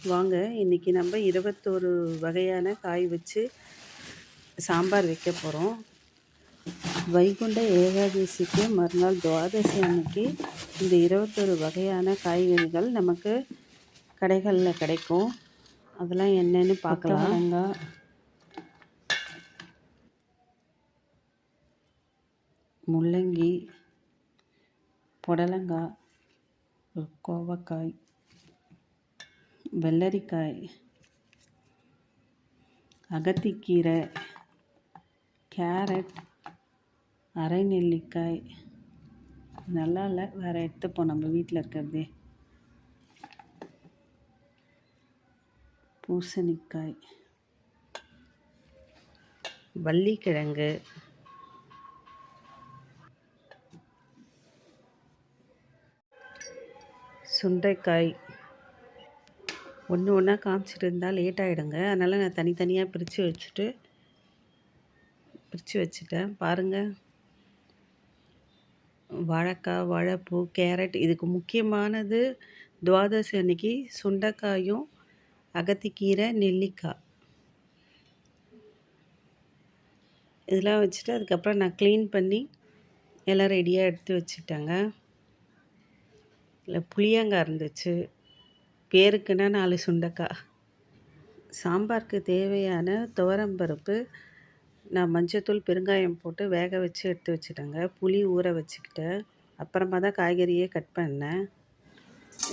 வாங்க இன்றைக்கி நம்ம 21 வகையான காய் வச்சு சாம்பார் வைக்க போகிறோம். வைகுண்ட ஏகாதசிக்கு மறுநாள் துவாதசி அன்னைக்கு இந்த 21 வகையான காய்கறிகள் நமக்கு கடைகளில் கிடைக்கும். அதெல்லாம் என்னென்னு பார்க்கலாம். வெங்காயம், முள்ளங்கி, புடலங்காய், கோவக்காய், வெள்ளரிக்காய், அகத்திக்கீரை, கேரட், அரை நெல்லிக்காய், நல்லா இல்லை வேறு எடுத்துப்போம் நம்ம வீட்டில் இருக்கிறதே, பூசணிக்காய், வள்ளிக்கிழங்கு, சுண்டைக்காய். ஒன்று ஒன்றா காமிச்சிட்டு இருந்தால் லேட் ஆகிடுங்க, அதனால் நான் தனித்தனியாக பிரித்து வச்சுட்டேன். பாருங்கள், வாழைக்காய், வாழைப்பூ, கேரட். இதுக்கு முக்கியமானது துவாதசி அன்னைக்கு சுண்டைக்காயும் அகத்திக்கீரை, நெல்லிக்காய் இதெல்லாம் வச்சுட்டு அதுக்கப்புறம் நான் க்ளீன் பண்ணி எல்லாம் ரெடியாக எடுத்து வச்சுட்டேங்க. இல்லை புளியங்காய் இருந்துச்சு, பேருக்குன்னா 4 சுண்டைக்காய். சாம்பாருக்கு தேவையான துவரம்பருப்பு நான் மஞ்சத்தூள், பெருங்காயம் போட்டு வேக வச்சு எடுத்து வச்சுட்டேங்க. புளி ஊற வச்சுக்கிட்டேன். அப்புறமா தான் காய்கறியே கட் பண்ணேன்.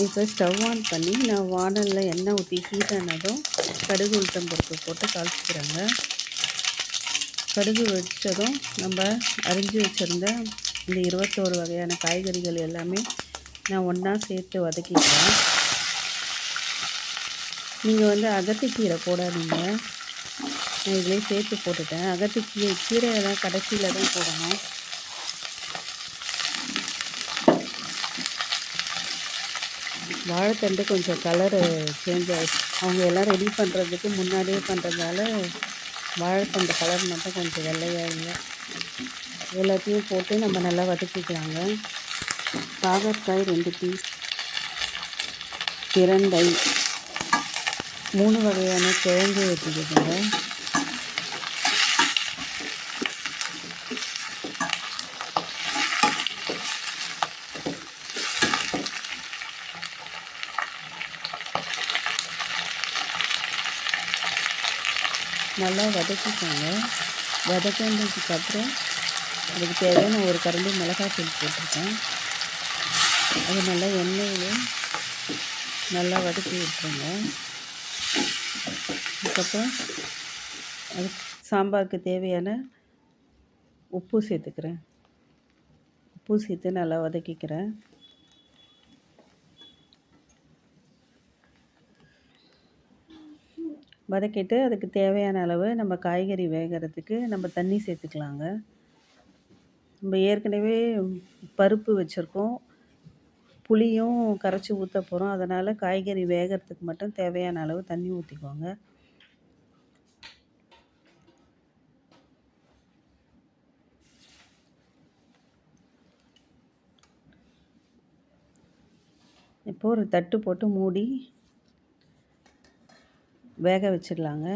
இப்போ ஸ்டவ் ஆன் பண்ணி நான் வானலில் எண்ணெய் ஊற்றி ஹீட் ஆனதும் கடுகு, உளுத்தம்பருப்பு போட்டு தாளிச்சிக்கிறேங்க. கடுகு வச்சதும் நம்ம அரிஞ்சு வச்சுருந்த இந்த 21 வகையான காய்கறிகள் எல்லாமே நான் ஒன்றா சேர்த்து வதக்கிக்கிறேன். நீங்கள் அகத்திக்கீரை போடாதீங்க, நான் இதிலே சேர்த்து போட்டுட்டேன். கீரையை தான் கடைசியில் தான் போடணும். வாழைத்தண்டு கொஞ்சம் கலரு சேஞ்ச் ஆகிடுச்சு. அவங்க எல்லாம் ரெடி பண்ணுறதுக்கு முன்னாடியே பண்ணுறதால வாழைத்தண்டு கலர் மட்டும் கொஞ்சம் வெள்ளையாகுங்க. எல்லாத்தையும் போட்டு நம்ம நல்லா வதக்கிக்கலாங்க. பாகற்காய் 2 பீஸ், பிரண்டை, 3 வகையான கிழங்கு வச்சுக்கிட்டுங்க. நல்லா வதக்கிக்கோங்க. வதக்கினதுக்கப்புறம் அதுக்கு தேவையான ஒரு கரண்டி மிளகாத்தூள் போட்டிருக்கேன். அது நல்லா எண்ணெயிலே நல்லா வதக்கி விட்டுருங்க. அதுக்கப்புறம் அது சாம்பாருக்கு தேவையான உப்பு சேர்த்துக்கிறேன். உப்பு சேர்த்து நல்லா வதக்கிக்கிறேன். வதக்கிட்டு அதுக்கு தேவையான அளவு நம்ம காய்கறி வேகிறதுக்கு நம்ம தண்ணி சேர்த்துக்கலாங்க. நம்ம ஏற்கனவே பருப்பு வச்சுருக்கோம், புளியும் கரைச்சி ஊற்ற போகிறோம். அதனால் காய்கறி வேகிறதுக்கு மட்டும் தேவையான அளவு தண்ணி ஊற்றிக்கோங்க. இப்போது ஒரு தட்டு போட்டு மூடி வேக வச்சிடலாங்க.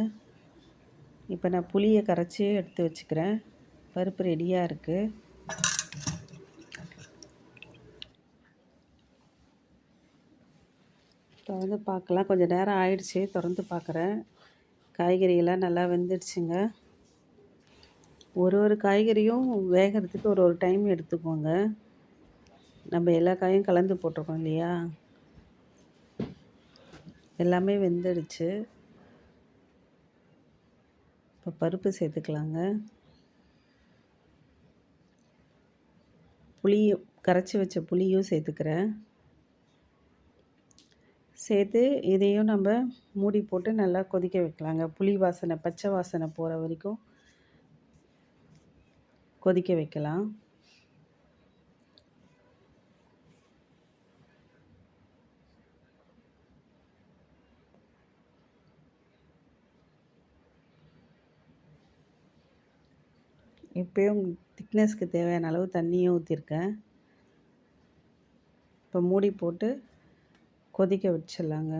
இப்போ நான் புளியை கரைச்சி எடுத்து வச்சுக்கிறேன். பருப்பு ரெடியாக இருக்குது. திறந்து பார்க்கலாம். கொஞ்சம் நேரம் ஆயிடுச்சு, திறந்து பார்க்குறேன். காய்கறியெல்லாம் நல்லா வெந்துடுச்சுங்க. ஒரு காய்கறியும் வேகிறதுக்கு ஒரு டைம் எடுத்துக்கோங்க. நம்ம எல்லா காயும் கலந்து போட்டிருக்கோம் இல்லையா, எல்லாமே வெந்துடுச்சு. இப்போ பருப்பு சேர்த்துக்கலாங்க. புளியும் கரைச்சி வச்ச புளியும் சேர்த்துக்கிறேன். சேர்த்து இதையும் நம்ம மூடி போட்டு நல்லா கொதிக்க வைக்கலாங்க. புளி வாசனை, பச்சை வாசனை போகிற வரைக்கும் கொதிக்க வைக்கலாம். இப்போயும் திக்னஸ்க்கு தேவையான அளவு தண்ணியும் ஊற்றிருக்கேன். இப்போ மூடி போட்டு கொதிக்க வச்சிடலாங்க.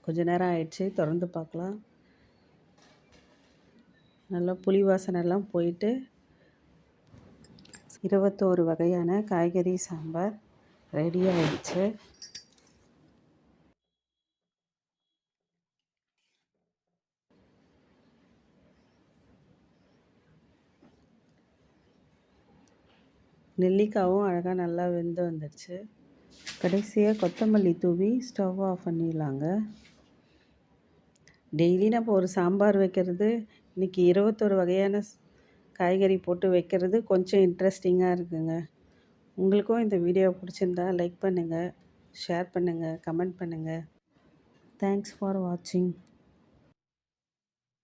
கொஞ்ச நேரம் ஆயிடுச்சு, திறந்து பார்க்கலாம். நல்லா புளி வாசனைலாம் போயிட்டு 21 வகையான காய்கறி சாம்பார் ரெடி ஆயிடுச்சு. நெல்லிக்காவும் அழகாக நல்லா வெந்து வந்துடுச்சு. கடைசியாக கொத்தமல்லி தூவி ஸ்டவ் ஆஃப் பண்ணிடலாங்க. டெய்லி நம்ம ஒரு சாம்பார் வைக்கிறது, இன்றைக்கி 21 வகையான காய்கறி போட்டு வைக்கிறது கொஞ்சம் இன்ட்ரெஸ்டிங்காக இருக்குங்க. உங்களுக்கும் இந்த வீடியோ பிடிச்சிருந்தா லைக் பண்ணுங்கள், ஷேர் பண்ணுங்கள், கமெண்ட் பண்ணுங்கள். தேங்க்ஸ் ஃபார் வாட்சிங்.